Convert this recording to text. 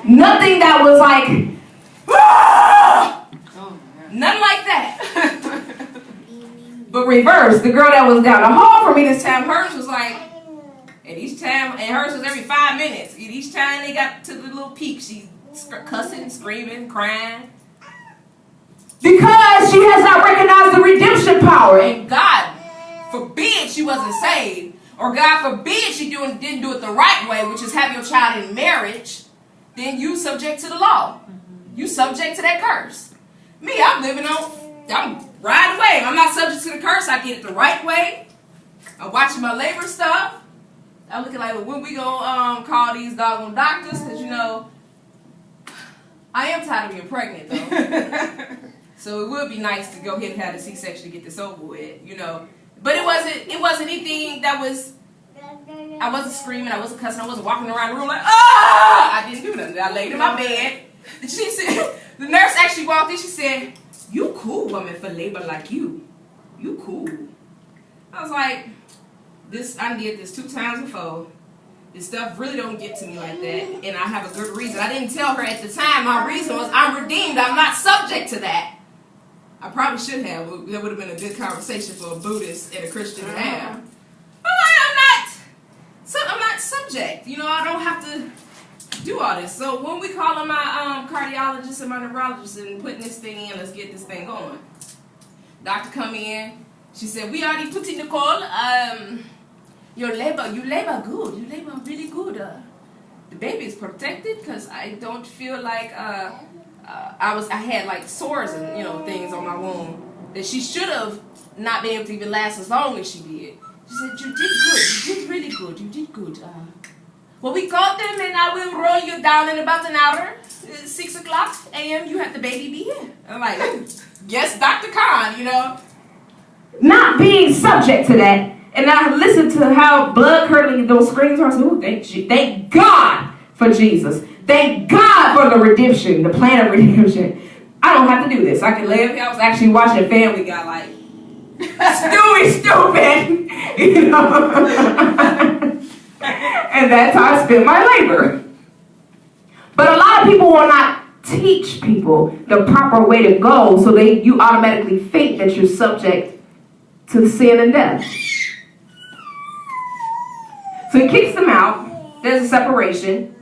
Nothing that was like, ah! Nothing like that. But reverse, the girl that was down the hall from me this time, hers was like, and each time, and hers was every 5 minutes. And each time they got to the little peak, she cussing, screaming, crying. Because she has not recognized the redemption power. And God forbid she wasn't saved. Or God forbid she didn't do it the right way, which is have your child in marriage. Then you subject to the law. You subject to that curse. Me, I'm riding away. I'm not subject to the curse. I get it the right way. I'm watching my labor stuff. I'm looking like, well, when we gonna call these doggone doctors? Because, you know, I am tired of being pregnant, though. So it would be nice to go ahead and have a C-section to get this over with, you know. But it wasn't anything that was, I wasn't screaming, I wasn't cussing, I wasn't walking around the room like, ah! I didn't do nothing. I laid in my bed. She said, the nurse actually walked in, she said, you cool woman for labor like you. You cool. I was like, I did this 2 times before. This stuff really don't get to me like that, and I have a good reason. I didn't tell her at the time. My reason was I'm redeemed. I'm not subject to that. I probably should have. That would have been a good conversation for a Buddhist and a Christian to have. But I'm not subject. You know, I don't have to do all this. So when we calling my cardiologist and my neurologist and putting this thing in, let's get this thing going. Doctor come in. She said, we already put in the call. You labor good. You labor really good. The baby is protected because I don't feel like I had like sores and, you know, things on my womb that she should have not been able to even last as long as she did. She said, you did good. You did really good. You did good. Well, we caught them and I will roll you down in about an hour. 6 o'clock a.m. You have the baby be here. I'm like, yes, Dr. Khan, you know. Not being subject to that. And I listened to how blood curdling those screams are. I said, oh, thank God for Jesus. Thank God for the redemption, the plan of redemption. I don't have to do this. I can lay up here. I was actually watching Family Guy like, Stewie stupid. You know? And that's how I spent my labor. But a lot of people will not teach people the proper way to go, so you automatically think that you're subject to sin and death. So he kicks them out. There's a separation.